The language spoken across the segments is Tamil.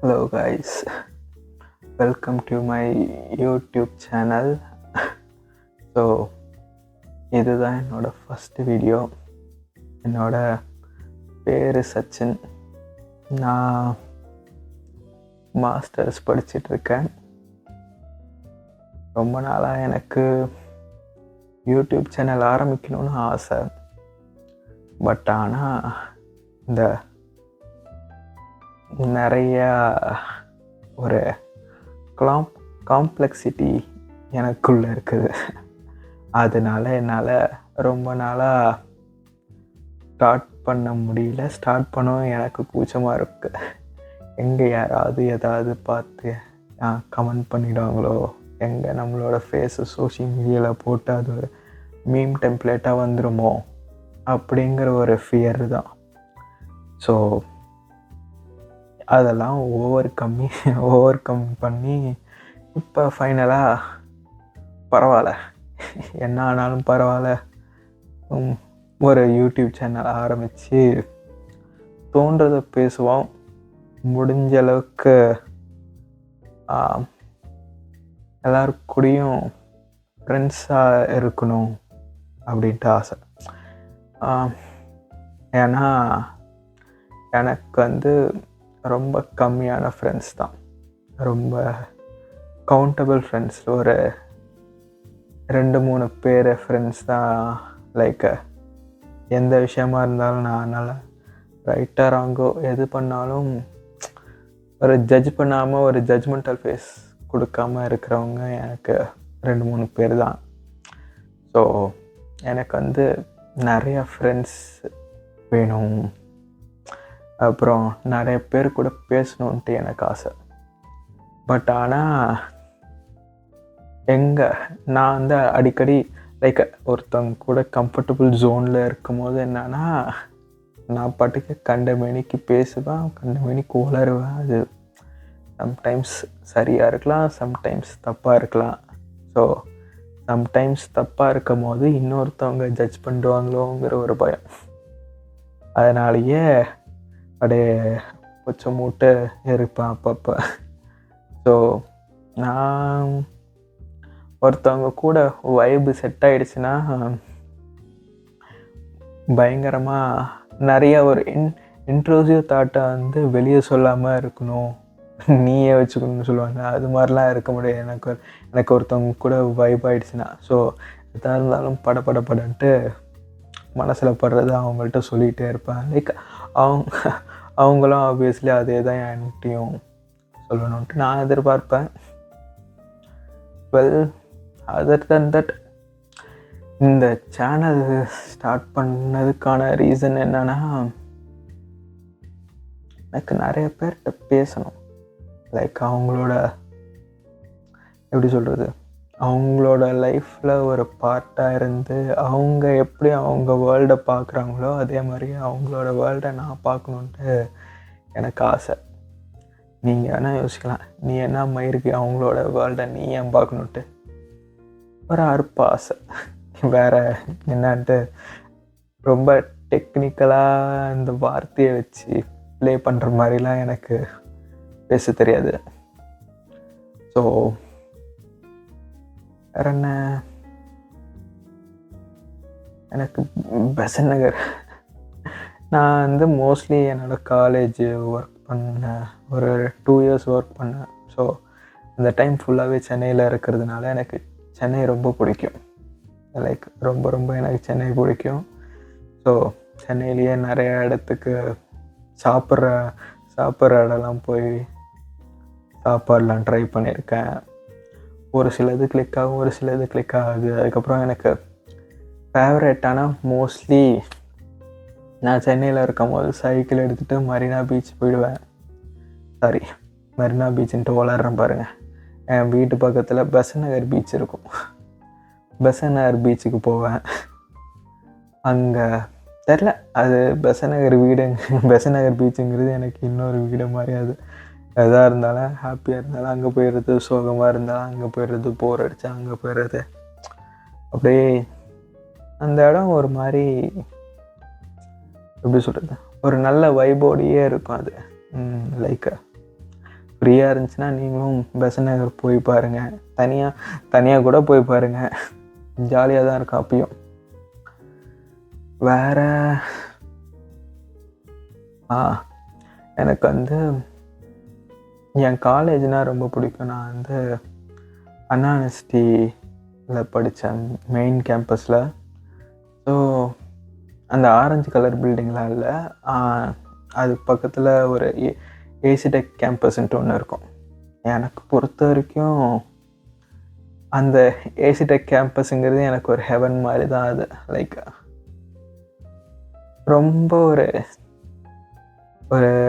Hello guys, welcome to my YouTube channel. So இதுதான் என்னோட ஃபஸ்ட்டு வீடியோ. என்னோட பேர் சச்சின். நான் மாஸ்டர்ஸ் படிச்சிட்ருக்கேன். ரொம்ப நாளாக எனக்கு யூடியூப் சேனல் ஆரம்பிக்கணும்னு ஆசை. பட் ஆனால் இந்த நிறையா ஒரு காம்ப்ளெக்சிட்டி எனக்குள்ளே இருக்குது. அதனால என்னால் ரொம்ப நாளாக ஸ்டார்ட் பண்ண முடியல. ஸ்டார்ட் பண்ணவும் எனக்கு கூச்சமாக இருக்குது. எங்கே யாராவது ஏதாவது பார்த்து கமெண்ட் பண்ணிடுவாங்களோ, எங்கே நம்மளோட ஃபேஸு சோஷியல் மீடியாவில் போட்டு அது ஒரு மீம் டெம்ப்ளேட்டாக வந்துடுமோ அப்படிங்கிற ஒரு ஃபியர் தான். ஸோ அதெல்லாம் ஓவர் கம் பண்ணி இப்போ ஃபைனலாக பரவாயில்ல, என்ன ஆனாலும் பரவாயில்ல, ஒரு யூடியூப் சேனல் ஆரம்பித்து தோன்றதை பேசுவோம். முடிஞ்ச அளவுக்கு எல்லாருக்கூடையும் ஃப்ரெண்ட்ஸாக இருக்கணும் அப்படின்ட்டு ஆசை. ஏன்னா எனக்கு ரொம்ப கம்மியான ஃப்ரெண்ட்ஸ் தான், ரொம்ப கவுண்டபிள் ஃப்ரெண்ட்ஸ், ஒரு 2-3 பேர் ஃப்ரெண்ட்ஸ் தான். லைக் எந்த விஷயமா இருந்தாலும் நான் நல்லா ரைட்டாக ராங்கோ எது பண்ணாலும் ஒரு ஜட்ஜ் பண்ணாமல், ஒரு ஜட்ஜ்மெண்டல் ஃபேஸ் கொடுக்காமல் இருக்கிறவங்க எனக்கு 2-3 பேர் தான். ஸோ எனக்கு நிறைய ஃப்ரெண்ட்ஸ் வேணும். அப்புறம் நிறைய பேர் கூட பேசணுன்ட்டு எனக்கு ஆசை. பட் ஆனால் நான் அடிக்கடி லைக் ஒருத்தவங்க கூட கம்ஃபர்டபுள் ஜோனில் இருக்கும்போது என்னன்னா, நான் பாட்டுக்கு கண்டமேனிக்கு பேசுவேன், கண்டமேனிக்கு உளருவேன். அது சம்டைம்ஸ் சரியாக இருக்கலாம், சம்டைம்ஸ் தப்பாக இருக்கலாம். ஸோ சம்டைம்ஸ் தப்பாக இருக்கும் போது இன்னொருத்தவங்க ஜட்ஜ் பண்ணுவாங்களோங்கிற ஒரு பயம். அதனாலேயே அப்படியே கொச்ச மூட்டை இருப்பேன் அப்பப்போ. ஸோ நான் ஒருத்தவங்க கூட வைபு செட் ஆகிடுச்சுன்னா பயங்கரமாக நிறைய ஒரு இன்ட்ரோசிவ் தாட்டை வெளியே சொல்லாமல் இருக்கணும், நீயே வச்சுக்கணும்னு சொல்லுவாங்க. அது மாதிரிலாம் இருக்க முடியாது. எனக்கு ஒருத்தவங்க கூட வைப் ஆகிடுச்சுன்னா, ஸோ எதாக இருந்தாலும் படன்ட்டு மனசில் படுறது அவங்கள்ட்ட சொல்லிகிட்டே இருப்பேன். லைக் அவங்களும் ஆப்வியஸ்லி அதே தான் என்கிட்டையும் சொல்லணுன்ட்டு நான் எதிர்பார்ப்பேன். வெல், அதர் தன் தட், இந்த சேனல் ஸ்டார்ட் பண்ணதுக்கான ரீசன் என்னன்னா, எனக்கு நிறைய பேர்கிட்ட பேசணும். லைக் அவங்களோட எப்படி சொல்கிறது, அவங்களோட லைஃப்பில் ஒரு பார்ட்டாக இருந்து அவங்க எப்படி அவங்க வேர்ல்டை பார்க்குறாங்களோ அதே மாதிரி அவங்களோட வேர்ல்டை நான் பார்க்கணுன்ட்டு எனக்கு ஆசை. நீங்கள் வேணால் யோசிக்கலாம், நீ என்ன மயிருக்கு அவங்களோட வேர்ல்டை நீ ஏன் பார்க்கணுன்ட்டு. ஒரு அற்ப ஆசை, வேறு என்னான்ட்டு. ரொம்ப டெக்னிக்கலாக இந்த வார்த்தையை வச்சு ப்ளே பண்ணுற மாதிரிலாம் எனக்கு பேச தெரியாது. ஸோ வேறு என்ன, எனக்கு பெசன்ட் நகர், நான் மோஸ்ட்லி என்னோடய காலேஜ் ஒர்க் பண்ணேன், ஒரு 2 years ஒர்க் பண்ணேன். ஸோ அந்த டைம் ஃபுல்லாகவே சென்னையில் இருக்கிறதுனால எனக்கு சென்னை ரொம்ப பிடிக்கும். லைக் ரொம்ப எனக்கு சென்னை பிடிக்கும். ஸோ சென்னையிலேயே நிறைய இடத்துக்கு சாப்பிட்ற இடம்லாம் போய் சாப்பாடெலாம் ட்ரை பண்ணியிருக்கேன். ஒரு சிலது கிளிக் ஆகும், ஒரு சிலது கிளிக் ஆகுது. அதுக்கப்புறம் எனக்கு ஃபேவரட்டான மோஸ்ட்லி நான் சென்னையில் இருக்கும் போது சைக்கிள் எடுத்துகிட்டு மரீனா பீச் போயிடுவேன். மரீனா பீச்சுன்ட்டு வளர்றேன் பாருங்கள். என் வீட்டு பக்கத்தில் பெசன்ட் நகர் பீச் இருக்கும். பெசன்ட் நகர் பீச்சுக்கு போவேன். அங்கே தெரில, அது பெசன்ட் நகர் பீச்சுங்கிறது எனக்கு இன்னொரு வீடு மாதிரி. அது எதாக இருந்தாலும் ஹாப்பியாக இருந்தாலும் அங்கே போயிடுறது, சோகமாக இருந்தாலும் அங்கே போயிடுறது, போர் அடித்தா அங்கே போயிடுறது. அப்படியே அந்த இடம் ஒரு மாதிரி எப்படி சொல்கிறது, ஒரு நல்ல வைபோடையே இருக்கும். அது லைக் ஃப்ரீயாக இருந்துச்சுன்னா நீங்களும் பெசன்ட் நகர் போய் பாருங்கள். தனியாக கூட போய் பாருங்கள், ஜாலியாக தான் இருக்கும் அப்பயும். வேறு எனக்கு வந்து என் காலேஜ்னால் ரொம்ப பிடிக்கும். நான் வந்து அண்ணா யூனிவர்சிட்டியில் படித்தேன், மெயின் கேம்பஸில். ஸோ அந்த ஆரஞ்சு கலர் பில்டிங்லாம் இல்லை, அது பக்கத்தில் ஒரு ஏசிடெக் கேம்பஸ்ன்ட்டு ஒன்று இருக்கும். எனக்கு பொறுத்த வரைக்கும் அந்த ஏசிடெக் கேம்பஸுங்கிறது எனக்கு ஒரு ஹெவன் மாதிரி தான். அது லைக் ரொம்ப ஒரு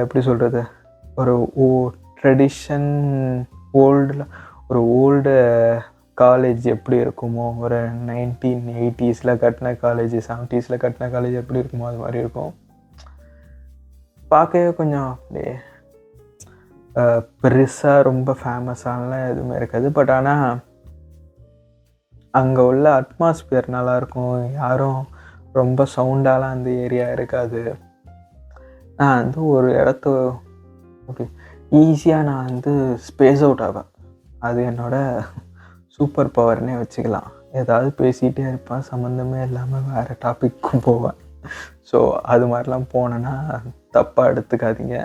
எப்படி சொல்கிறது, ஒரு ட்ரெடிஷன் ஓல்டு காலேஜ் எப்படி இருக்குமோ, ஒரு 1980s கட்டின காலேஜ், 70s கட்டின காலேஜ் எப்படி இருக்குமோ அது மாதிரி இருக்கும். பார்க்கவே கொஞ்சம் அப்படியே பெருசாக ரொம்ப ஃபேமஸானலாம் எதுவுமே இருக்காது. பட் ஆனால் அங்கே உள்ள அட்மாஸ்பியர் நல்லாயிருக்கும். யாரும் ரொம்ப சவுண்டாலாம் அந்த ஏரியா இருக்காது. நான் வந்து ஒரு இடத்த அப்படி ஈஸியாக நான் வந்து ஸ்பேஸ் அவுட் ஆவேன். அது என்னோடய சூப்பர் பவர்னே வச்சுக்கலாம். ஏதாவது பேசிகிட்டே இருப்பேன், சம்மந்தமே இல்லாமல் வேறு டாபிக்கும் போவேன். ஸோ அது மாதிரிலாம் போனேன்னா தப்பாக எடுத்துக்காதீங்க.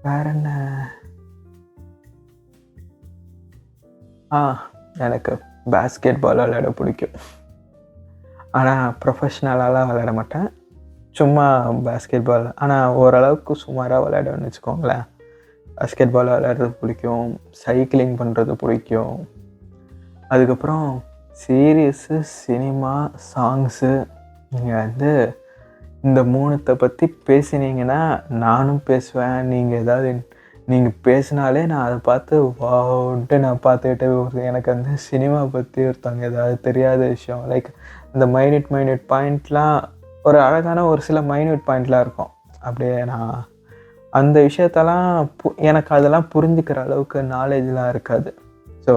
வேற என்ன, எனக்கு பேஸ்கெட் பால் விளையாட பிடிக்கும். ஆனால் ப்ரொஃபஷ்னலாலாம் விளையாட மாட்டேன், சும்மா பேஸ்கெட் பால். ஆனால் ஓரளவுக்கு சுமாராக விளையாடுவேன்னு வச்சுக்கோங்களேன். பேஸ்கெட் பால் விளையாடுறது பிடிக்கும், சைக்கிளிங் பண்ணுறது பிடிக்கும். அதுக்கப்புறம் சீரியஸு, சினிமா, சாங்ஸு. நீங்கள் வந்து இந்த 3 பற்றி பேசினீங்கன்னா நானும் பேசுவேன். நீங்கள் பேசினாலே நான் அதை பார்த்து வான்ட்டு நான் பார்த்துக்கிட்டே வருது. எனக்கு வந்து சினிமா பற்றி ஒருத்தவங்க ஏதாவது தெரியாத விஷயம், லைக் இந்த மைன்யூட் பாயிண்ட்லாம், ஒரு அழகான ஒரு சில மைன்யூட் பாயிண்ட்லாம் இருக்கும். அப்படியே நான் அந்த விஷயத்தெல்லாம் எனக்கு அதெல்லாம் புரிஞ்சுக்கிற அளவுக்கு நாலேஜ்லாம் இருக்காது. ஸோ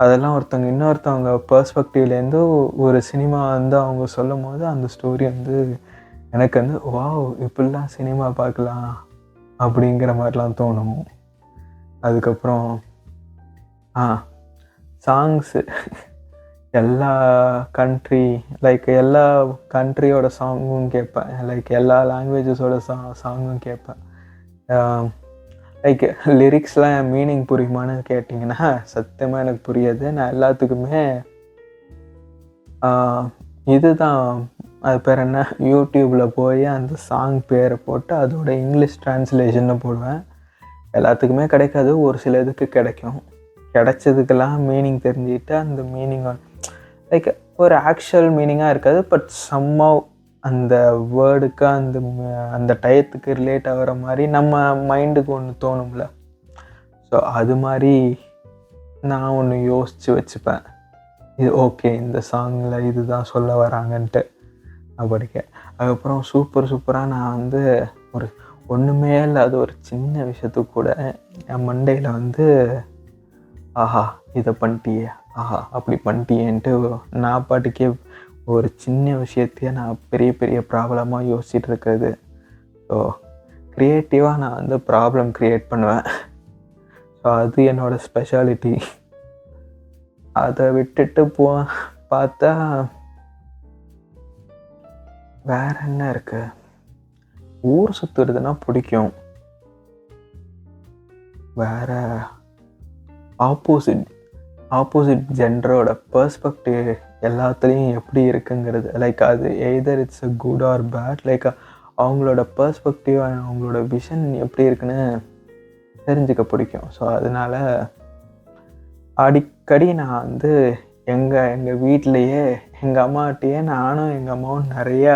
அதெல்லாம் இன்னொருத்தவங்க பெர்ஸ்பெக்டிவ்லேருந்து ஒரு சினிமா வந்து அவங்க சொல்லும் போது அந்த ஸ்டோரி வந்து எனக்கு வந்து வாவ், இப்படிலாம் சினிமா பார்க்கலாம் அப்படிங்கிற மாதிரிலாம் தோணும். அதுக்கப்புறம் சாங்ஸு, எல்லா கண்ட்ரியோட சாங்கும் கேட்பேன். லைக் எல்லா லாங்குவேஜஸோட சாங்கும் கேட்பேன். லைக் லிரிக்ஸ்லாம் மீனிங் புரியுமான்னு கேட்டிங்கன்னா சத்தியமாக எனக்கு புரியாது. நான் எல்லாத்துக்குமே இதுதான், அது பேர் என்ன, யூடியூப்பில் போய் அந்த சாங் பேரை போட்டு அதோட இங்கிலீஷ் ட்ரான்ஸ்லேஷன்னு போடுவேன். எல்லாத்துக்குமே கிடைக்காது, ஒரு சில இதுக்கு கிடைக்கும். கிடைச்சதுக்கெல்லாம் மீனிங் தெரிஞ்சுக்கிட்டு அந்த மீனிங் லைக் ஒரு ஆக்சுவல் மீனிங்காக இருக்காது, பட் சம்ஹவ் அந்த வேர்டுக்கு அந்த டயத்துக்கு ரிலேட் ஆகிற மாதிரி நம்ம மைண்டுக்கு ஒன்று தோணும்ல. ஸோ அது மாதிரி நான் ஒன்று யோசித்து வச்சுப்பேன், இது ஓகே, இந்த சாங்கில் இதுதான் சொல்ல வராங்கன்ட்டு நான் படிக்க. அதுக்கப்புறம் சூப்பராக நான் வந்து ஒன்றுமே இல்லாத ஒரு சின்ன விஷயத்துக்கு கூட என் மண்டையில் வந்து ஆஹா இதை பண்ணிட்டியே, ஆஹா அப்படி பண்ணிட்டியேன்ட்டு நான் பாட்டுக்கே ஒரு சின்ன விஷயத்தையே நான் பெரிய ப்ராப்ளமாக யோசிச்சுட்டு இருக்கிறது. ஸோ க்ரியேட்டிவாக நான் வந்து ப்ராப்ளம் க்ரியேட் பண்ணுவேன். ஸோ அது என்னோடய ஸ்பெஷாலிட்டி. அதை விட்டுட்டு பார்த்தா வேற என்ன இருக்கு, ஊர் சுற்றுறதுன்னா பிடிக்கும். வேற ஆப்போசிட் ஜெண்டரோட பெர்ஸ்பெக்டிவ் எல்லாத்துலேயும் எப்படி இருக்குங்கிறது, லைக் அது either it's a good or bad, like அவங்களோட பெர்ஸ்பெக்டிவ், அவங்களோட விஷன் எப்படி இருக்குன்னு தெரிஞ்சுக்க பிடிக்கும். ஸோ அதனால் அடிக்கடி நான் வந்து எங்கள் வீட்டிலையே எங்கள் அம்மாகிட்டையே நானும் எங்கள் அம்மாவும் நிறையா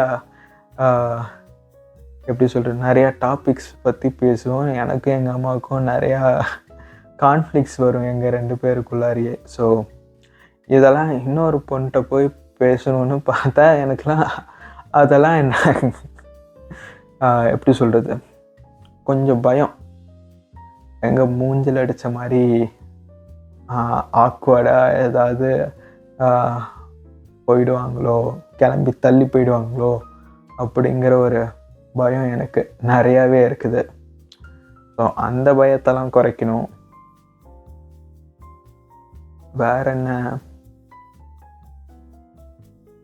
எப்படி சொல்கிறது, நிறையா டாபிக்ஸ் பற்றி பேசுவோம். எனக்கும் எங்கள் அம்மாவுக்கும் நிறையா கான்ஃப்ளிக்ஸ் வரும் எங்கள் 2 பேருக்குள்ளாரியே. ஸோ இதெல்லாம் இன்னொரு பொண்ணுகிட்ட போய் பேசணுன்னு பார்த்தா எனக்குலாம் அதெல்லாம் என்ன எப்படி சொல்கிறது, கொஞ்சம் பயம். எங்கள் மூஞ்சில் அடித்த மாதிரி ஆக்வர்டாக ஏதாவது போயிடுவாங்களோ, கிளம்பி தள்ளி போயிடுவாங்களோ அப்படிங்கிற ஒரு பயம் எனக்கு நிறையாவே இருக்குது. ஸோ அந்த பயத்தெல்லாம் குறைக்கணும். வேற என்ன,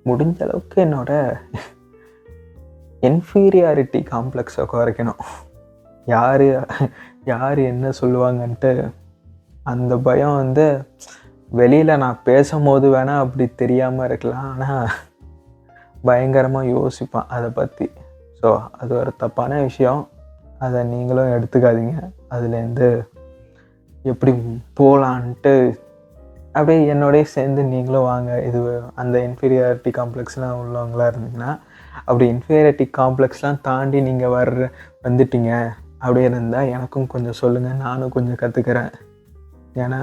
முடிஞ்ச அளவுக்கு என்னோட இன்ஃபீரியாரிட்டி காம்ப்ளெக்ஸை குறைக்கணும். யார் என்ன சொல்லுவாங்கன்ட்டு அந்த பயம் வந்து வெளியில் நான் பேசும்போது வேணால் அப்படி தெரியாமல் இருக்கலாம், ஆனால் பயங்கரமாக யோசிப்பேன் அதை பற்றி. ஸோ அது ஒரு தப்பான விஷயம், அதை நீங்களும் எடுத்துக்காதீங்க. அதுலேருந்து எப்படி போகலான்ட்டு அப்படியே என்னோடய சேர்ந்து நீங்களும் வாங்க. இது அந்த இன்ஃபீரியாரிட்டி காம்ப்ளெக்ஸ்லாம் உள்ளவங்களாக இருந்தீங்கன்னா, அப்படி இன்ஃபீரியாரிட்டி காம்ப்ளெக்ஸ்லாம் தாண்டி நீங்கள் வந்துட்டீங்க அப்படியே இருந்தால் எனக்கும் கொஞ்சம் சொல்லுங்கள், நானும் கொஞ்சம் கற்றுக்கிறேன். ஏன்னா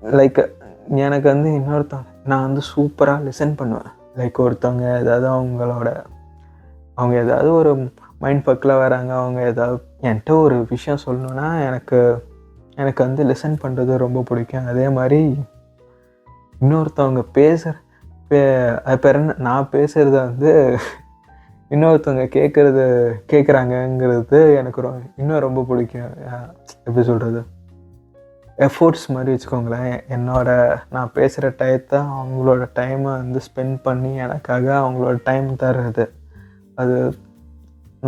லைக் எனக்கு வந்து இன்னொருத்தவங்க, நான் வந்து சூப்பராக லிசன் பண்ணுவேன். லைக் ஒருத்தவங்க ஏதாவது அவங்க ஏதாவது ஒரு மைண்ட் பக்கில் வராங்க, அவங்க ஏதாவது என்கிட்ட ஒரு விஷயம் சொல்லணுன்னா எனக்கு வந்து லிசன் பண்ணுறது ரொம்ப பிடிக்கும். அதே மாதிரி இன்னொருத்தவங்க நான் பேசுகிறத வந்து இன்னொருத்தவங்க கேட்குறாங்கங்கிறது எனக்கு இன்னும் ரொம்ப பிடிக்கும். எப்படி சொல்கிறது, எஃபோர்ட்ஸ் மாதிரி வச்சுக்கோங்களேன். நான் பேசுகிற டயத்தை அவங்களோட டைமை வந்து ஸ்பெண்ட் பண்ணி எனக்காக அவங்களோட டைம் தர்றது, அது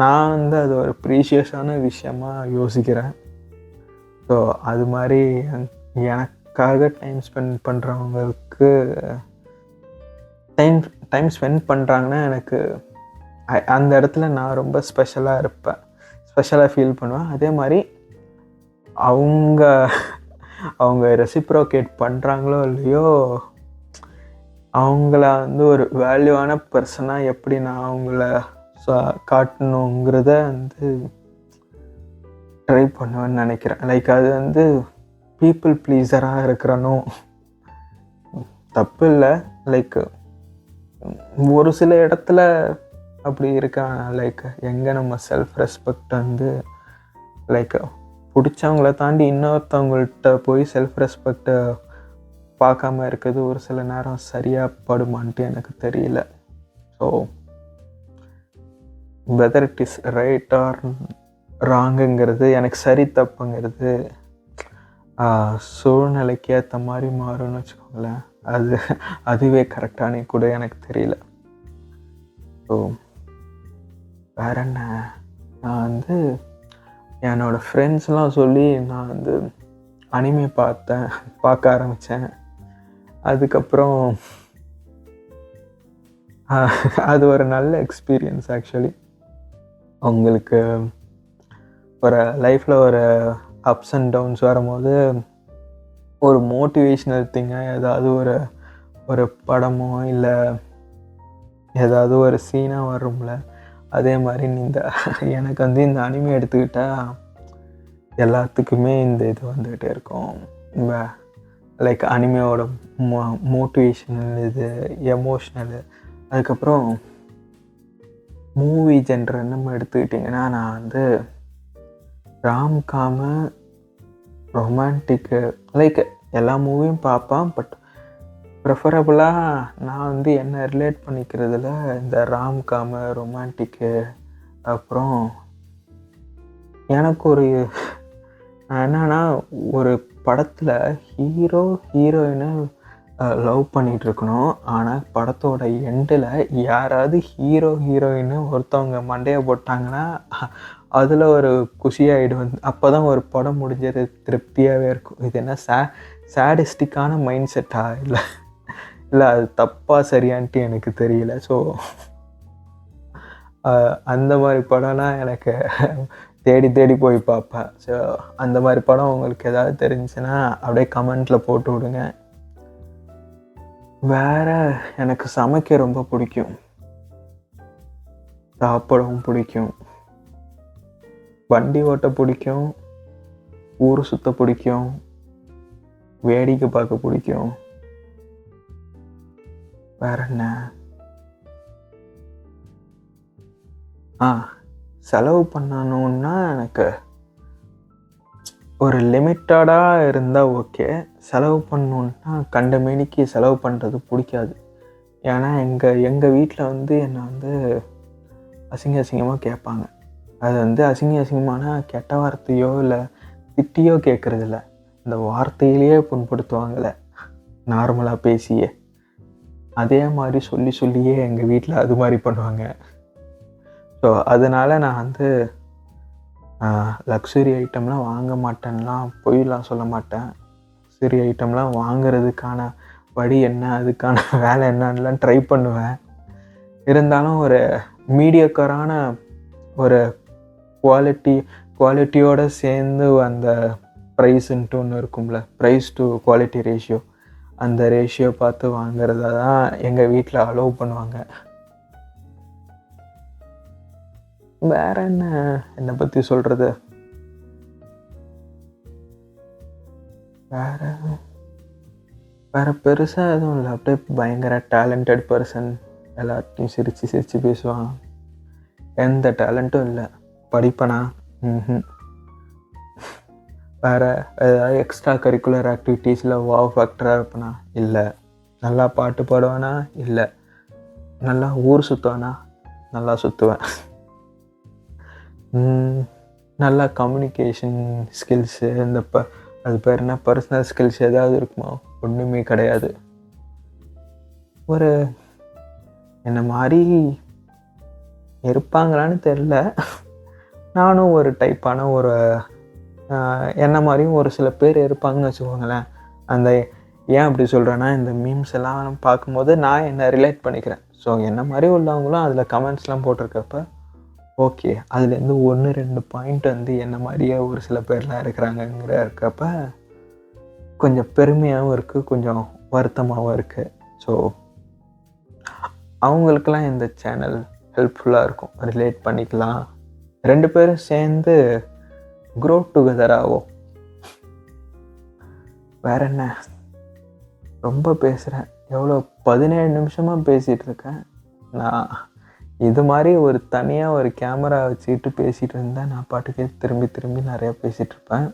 நான் வந்து அது ஒரு ப்ரீஷியஸான விஷயமாக யோசிக்கிறேன். ஸோ அது மாதிரி எனக்காக டைம் ஸ்பெண்ட் பண்ணுறவங்களுக்கு டைம் ஸ்பெண்ட் பண்ணுறாங்கன்னா எனக்கு அந்த இடத்துல நான் ரொம்ப ஸ்பெஷலாக ஃபீல் பண்ணுவேன். அதே மாதிரி அவங்க ரெசிப்ரோகேட் பண்ணுறாங்களோ இல்லையோ, அவங்கள வந்து ஒரு வேல்யூவான பர்சனாக எப்படி நான் அவங்கள காட்டணுங்கிறத வந்து ட்ரை பண்ணுவேன்னு நினைக்கிறேன். லைக் அது வந்து பீப்புள் ப்ளீஸராக இருக்கிறனோ தப்பு இல்லை. லைக் ஒரு சில இடத்துல அப்படி இருக்கான். லைக் எங்கே நம்ம செல்ஃப் ரெஸ்பெக்ட் வந்து லைக் பிடிச்சவங்கள தாண்டி இன்னொருத்தவங்கள்ட்ட போய் செல்ஃப் ரெஸ்பெக்டை பார்க்காம இருக்கிறது ஒரு சில நேரம் சரியாக படுமான்ட்டு எனக்கு தெரியல. So whether it is right or ராங்குங்கிறது, எனக்கு சரி தப்புங்கிறது சூழ்நிலைக்கு ஏற்ற மாதிரி மாறும்னு வச்சுக்கோங்களேன். அதுவே கரெக்டானே கூட எனக்கு தெரியல. ஸோ வேற என்ன, நான் வந்து என்னோடய ஃப்ரெண்ட்ஸ்லாம் சொல்லி நான் வந்து அனிமே பார்க்க ஆரம்பித்தேன். அதுக்கப்புறம் அது ஒரு நல்ல எக்ஸ்பீரியன்ஸ் ஆக்சுவலி. அவங்களுக்கு ஒரு லைஃப்பில் ஒரு அப்ஸ் அண்ட் டவுன்ஸ் வரும்போது ஒரு மோட்டிவேஷ்னல் திங்காக ஏதாவது ஒரு படமோ இல்லை ஏதாவது ஒரு சீனாக வரும்ல, அதே மாதிரி எனக்கு வந்து இந்த அனிமே எடுத்துக்கிட்டால் எல்லாத்துக்குமே இந்த இது வந்துக்கிட்டே இருக்கும். லைக் அனிமையோட மோட்டிவேஷனல் இது, எமோஷ்னலு, அதுக்கப்புறம் மூவி ஜென்ரன்னு நம்ம எடுத்துக்கிட்டிங்கன்னா நான் வந்து ராம்காமு, ரொமான்டிக்கு, லைக் எல்லா மூவியும் பார்ப்பேன். பட் ப்ரிஃபரபுளாக நான் வந்து என்ன ரிலேட் பண்ணிக்கிறதுல இந்த ராம்காமு, ரொமான்டிக்கு, அப்புறம் எனக்கு என்னன்னா ஒரு படத்தில் ஹீரோயினை லவ் பண்ணிகிட்ருக்கணும். ஆனால் படத்தோட எண்டில் யாராவது ஹீரோயின்னு ஒருத்தவங்க மண்டையை போட்டாங்கன்னா அதில் ஒரு குஷியாகிடும். அப்போ தான் ஒரு படம் முடிஞ்சது திருப்தியாகவே இருக்கும். இது என்ன சேடிஸ்டிக்கான மைண்ட் செட்டா இல்லை அது தப்பாக சரியான்ட்டு எனக்கு தெரியல. ஸோ அந்த மாதிரி படம்லாம் எனக்கு தேடி போய் பார்ப்பேன். ஸோ அந்த மாதிரி படம் உங்களுக்கு ஏதாவது தெரிஞ்சுன்னா அப்படியே கமெண்ட்டில் போட்டு விடுங்க. வேறு எனக்கு சமைக்க ரொம்ப பிடிக்கும், சாப்பிடவும் பிடிக்கும், வண்டி ஓட்ட பிடிக்கும், ஊர் சுற்ற பிடிக்கும், வேடிக்கை பார்க்க பிடிக்கும். வேற என்ன, செலவு பண்ணணுன்னா எனக்கு ஒரு லிமிட்டடாக இருந்தால் ஓகே. செலவு பண்ணணுன்னா கண்டமேனிக்கு செலவு பண்ணுறது பிடிக்காது. ஏன்னா எங்கள் வீட்டில் வந்து என்னை வந்து அசிங்கமாக கேட்பாங்க. அது வந்து அசிங்கமான கெட்ட வார்த்தையோ இல்லை திட்டியோ கேட்குறதில்ல, இந்த வார்த்தையிலேயே புண்படுத்துவாங்கள்ல நார்மலாக பேசியே, அதே மாதிரி சொல்லியே எங்கள் வீட்டில் அது மாதிரி பண்ணுவாங்க. ஸோ அதனால் நான் வந்து லக்ஸுரி ஐட்டம்லாம் வாங்க மாட்டேன்லாம் பொய்லாம் சொல்ல மாட்டேன். லக்ஸுரி ஐட்டம்லாம் வாங்கிறதுக்கான வழி என்ன, அதுக்கான வேலை என்னன்னுலாம் ட்ரை பண்ணுவேன். இருந்தாலும் ஒரு மீடியக்கரான ஒரு குவாலிட்டியோடு சேர்ந்து அந்த ப்ரைஸுன்ட்டு ஒன்று இருக்கும்ல, ப்ரைஸ் டு குவாலிட்டி ரேஷியோ, அந்த ரேஷியோ பார்த்து வாங்கிறத தான் எங்கள் வீட்டில் அலோவ் பண்ணுவாங்க. வேற என்னை பற்றி சொல்கிறது, வேற பெருசாக எதுவும் இல்லை. அப்படியே பயங்கர டேலண்டட் பர்சன், எல்லாத்தையும் சிரித்து பேசுவான். எந்த டேலண்ட்டும் இல்லை. படிப்பனா வேறு ஏதாவது எக்ஸ்ட்ரா கரிக்குலர் ஆக்டிவிட்டீஸில் வாவ் ஃபேக்டராக இருப்பேனா? இல்லை. நல்லா பாட்டு பாடுவேனா? இல்லை. நல்லா ஊர் சுற்றுவேனா? நல்லா சுற்றுவேன். நல்லா கம்யூனிகேஷன் ஸ்கில்ஸு, இந்த அது பேர் என்ன, பர்சனல் ஸ்கில்ஸ் ஏதாவது இருக்குமா? ஒன்றுமே கிடையாது. ஒரு என்ன மாதிரி இருப்பாங்களான்னு தெரில. நானும் ஒரு டைப்பான ஒரு என்ன மாதிரியும் ஒரு சில பேர் இருப்பாங்கன்னு வச்சுக்கோங்களேன். அந்த ஏன் அப்படி சொல்கிறேன்னா, இந்த மீம்ஸ் எல்லாம் பார்க்கும்போது நான் என்னை ரிலேட் பண்ணிக்கிறேன். ஸோ என்ன மாதிரி உள்ளவங்களும் அதில் கமெண்ட்ஸ்லாம் போட்டிருக்கப்ப ஓகே, அதுலேருந்து 1-2 பாயிண்ட் வந்து என்ன மாதிரியே ஒரு சில பேர்லாம் இருக்கப்ப கொஞ்சம் பெருமையாகவும் இருக்குது, கொஞ்சம் வருத்தமாகவும் இருக்குது. ஸோ அவங்களுக்கெல்லாம் இந்த சேனல் ஹெல்ப்ஃபுல்லாக இருக்கும், ரிலேட் பண்ணிக்கலாம். 2 பேரும் சேர்ந்து க்ரோ டுகெதர் ஆகும். வேற என்ன, ரொம்ப பேசுகிறேன். எவ்வளோ 17 நிமிஷமாக பேசிகிட்டு இருக்கேன். நான் இது மாதிரி ஒரு தனியாக ஒரு கேமரா வச்சுக்கிட்டு பேசிகிட்டு இருந்தேன், நான் பாட்டுக்கே திரும்பி நிறையா பேசிகிட்டு இருப்பேன்.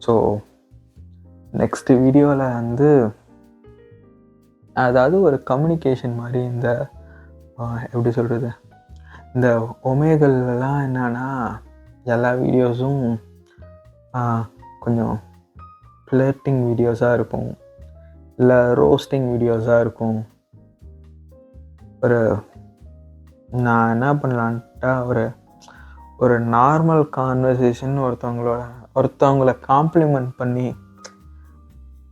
ஸோ நெக்ஸ்ட் வீடியோவில் வந்து அதாவது ஒரு கம்யூனிகேஷன் மாதிரி, இந்த எப்படி சொல்கிறது, இந்த ஒமேகல்லாம் என்னன்னா எல்லா வீடியோஸும் கொஞ்சம் ஃப்ளர்ட்டிங் வீடியோஸாக இருக்கும், இல்லை ரோஸ்டிங் வீடியோஸாக இருக்கும். நான் என்ன பண்ணலான்ட்டா, ஒரு நார்மல் கான்வர்சேஷன், ஒருத்தவங்கள காம்ப்ளிமெண்ட் பண்ணி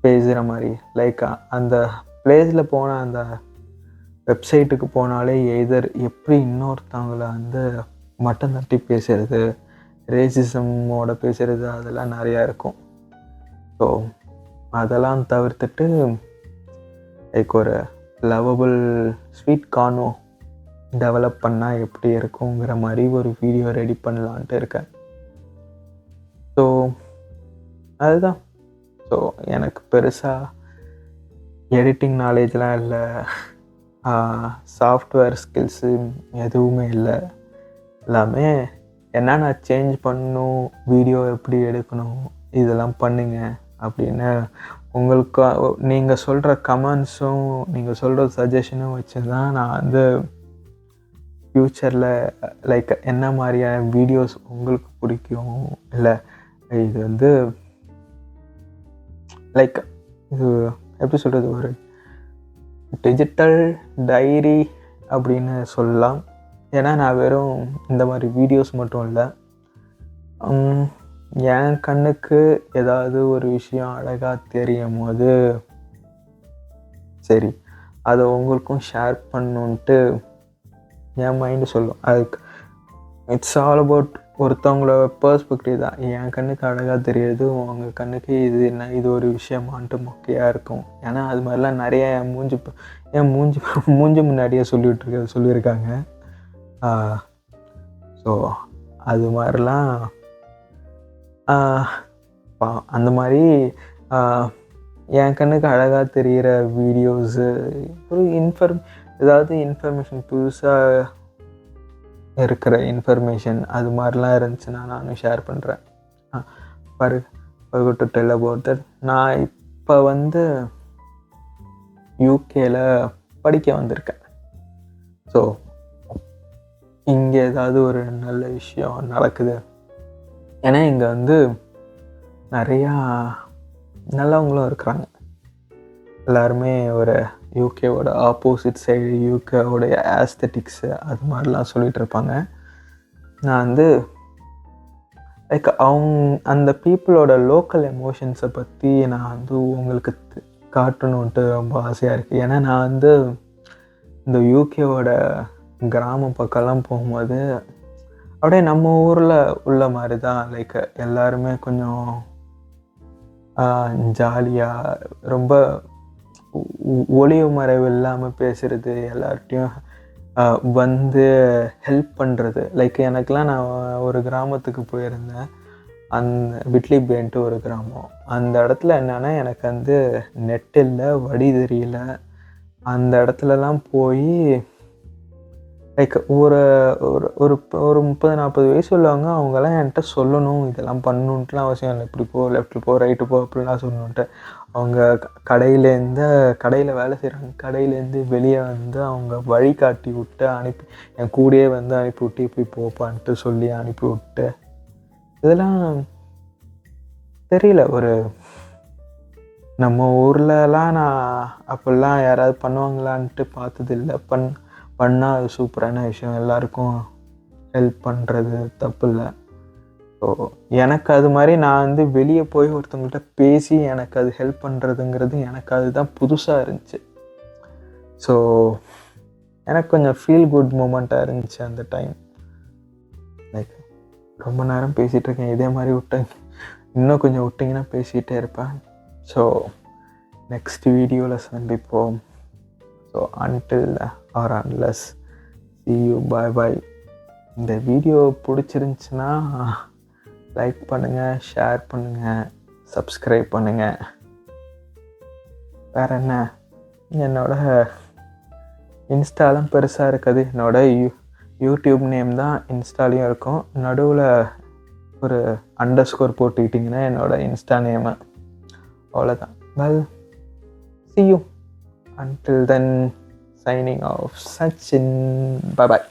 பேசுகிற மாதிரி, லைக் அந்த பிளேஸில் போன அந்த வெப்சைட்டுக்கு போனாலே எதர் எப்படி இன்னொருத்தவங்கள வந்து மட்டம் தட்டி பேசுகிறது, ரேசிசமோட பேசுகிறது, அதெல்லாம் நிறையா இருக்கும். ஸோ அதெல்லாம் தவிர்த்துட்டு லைக் ஒரு லவபிள் ஸ்வீட் கார்னோ டெவலப் பண்ணால் எப்படி இருக்குங்கிற மாதிரி ஒரு வீடியோ ரெடி பண்ணலான்ட்டு இருக்கேன். ஸோ அதுதான். ஸோ எனக்கு பெருசாக எடிட்டிங் நாலேஜ்லாம் இல்லை, சாஃப்ட்வேர் ஸ்கில்ஸு எதுவுமே இல்லை. எல்லாமே என்னென்ன சேஞ்ச் பண்ணணும், வீடியோ எப்படி எடுக்கணும், இதெல்லாம் பண்ணுங்க அப்படின்னு உங்களுக்கு நீங்கள் சொல்கிற கமெண்ட்ஸும் நீங்கள் சொல்கிற சஜஷனும் வச்சு தான் நான் வந்து ஃப்யூச்சரில் லைக் என்ன மாதிரியான வீடியோஸ் உங்களுக்கு பிடிக்கும், இல்லை இது வந்து லைக் இது எப்படி சொல்கிறது, ஒரு டிஜிட்டல் டைரி அப்படின்னு சொல்லலாம். ஏன்னா நான் வெறும் இந்த மாதிரி வீடியோஸ் மட்டும் இல்லை, என் கண்ணுக்கு ஏதாவது ஒரு விஷயம் அழகாக தெரியும் போது சரி அதை உங்களுக்கும் ஷேர் பண்ணணுன்ட்டு என் மைண்டு சொல்லும். அதுக்கு இட்ஸ் ஆல் அபவுட் ஒருத்தவங்களோட பெர்ஸ்பெக்டிவ் தான். என் கண்ணுக்கு அழகாக தெரியுது, உங்கள் கண்ணுக்கு இது என்ன, இது ஒரு விஷயமான்ட்டு மொக்கையாக இருக்கும். ஏன்னா அது மாதிரிலாம் நிறைய என் மூஞ்சி முன்னாடியே சொல்லியிருக்காங்க. ஸோ அது மாதிரிலாம் அந்த மாதிரி என் கண்ணுக்கு அழகாக தெரிகிற வீடியோஸு, ஒரு ஏதாவது இன்ஃபர்மேஷன் புதுசாக இருக்கிற இன்ஃபர்மேஷன் அது மாதிரிலாம் இருந்துச்சுன்னா நானும் ஷேர் பண்ணுறேன். டு டெல் அபவுட் தட், நான் இப்போ வந்து யூகேல படிக்க வந்திருக்கேன். ஸோ இங்கே ஏதாவது ஒரு நல்ல விஷயம் நடக்குது. ஏன்னா இங்கே வந்து நிறையா நல்லவங்களும் இருக்கிறாங்க. எல்லாருமே ஒரு யூகேவோட ஆப்போசிட் சைடு, யூகேவோடைய ஆஸ்தட்டிக்ஸு அது மாதிரிலாம் சொல்லிகிட்டு இருப்பாங்க. நான் வந்து லைக் அந்த பீப்புளோட லோக்கல் எமோஷன்ஸை பற்றி நான் வந்து உங்களுக்கு காட்டணுன்ட்டு ரொம்ப ஆசையாக இருக்குது. ஏன்னா நான் வந்து இந்த யூகேவோட கிராம பக்கம்லாம் போகும்போது அப்படியே நம்ம ஊரில் உள்ள மாதிரி தான். லைக் எல்லாருமே கொஞ்சம் ஜாலியாக, ரொம்ப ஒளிவு மறைவு இல்லாமல் பேசுகிறது, எல்லார்ட்டையும் வந்து ஹெல்ப் பண்ணுறது. லைக் எனக்கெலாம் நான் ஒரு கிராமத்துக்கு போயிருந்தேன். விட்லி பேன்ட்டு ஒரு கிராமம். அந்த இடத்துல என்னென்னா எனக்கு வந்து நெட் இல்லை, வழி தெரியல. அந்த இடத்துலலாம் போய் லைக் ஒரு ஒரு ஒரு ஒரு 30-40 வயசு உள்ளவங்க, அவங்கெல்லாம் என்கிட்ட சொல்லணும், இதெல்லாம் பண்ணணுன்ட்டுலாம் அவசியம் இல்லை. இப்படி போ, லெஃப்ட்டில் போ, ரைட்டு போ அப்படிலாம் சொல்லணுன்ட்டு. அவங்க கடையில் வேலை செய்கிறாங்க. கடையிலேருந்து வெளியே வந்து அவங்க வழிகாட்டி விட்டு என் கூடயே வந்து அனுப்பிவிட்டு இப்படி போப்பான்ட்டு சொல்லி அனுப்பிவிட்டு, இதெல்லாம் தெரியல. ஒரு நம்ம ஊர்லலாம் நான் அப்படிலாம் யாராவது பண்ணுவாங்களான்ட்டு பார்த்ததில்ல. பண்ணால் அது சூப்பரான விஷயம். எல்லாருக்கும் ஹெல்ப் பண்ணுறது தப்பு இல்லை. ஸோ எனக்கு அது மாதிரி நான் வந்து வெளியே போய் ஒருத்தவங்கள்ட்ட பேசி எனக்கு அது ஹெல்ப் பண்ணுறதுங்கிறது எனக்கு அதுதான் புதுசாக இருந்துச்சு. ஸோ எனக்கு கொஞ்சம் ஃபீல் குட் மூமெண்ட்டாக இருந்துச்சு அந்த டைம். லைக் ரொம்ப நேரம் பேசிகிட்டு இருக்கேன். இதே மாதிரி இன்னும் கொஞ்சம் விட்டிங்கன்னா பேசிகிட்டே இருப்பேன். ஸோ நெக்ஸ்ட் வீடியோவில் சந்திப்போம். So until or unless, see you, bye bye. இந்த வீடியோ பிடிச்சிருந்துச்சுன்னா லைக் பண்ணுங்கள், ஷேர் பண்ணுங்கள், சப்ஸ்கிரைப் பண்ணுங்கள். வேறு என்ன, என்னோட இன்ஸ்டாலாம் பெருசாக இருக்காது. என்னோட யூடியூப் நேம் தான் இன்ஸ்டாலையும் இருக்கும். நடுவில் ஒரு _ போட்டுக்கிட்டிங்கன்னா என்னோட இன்ஸ்டா நேமு. அவ்வளோதான். Well, see you. Until then, signing off, Sachin. Bye bye.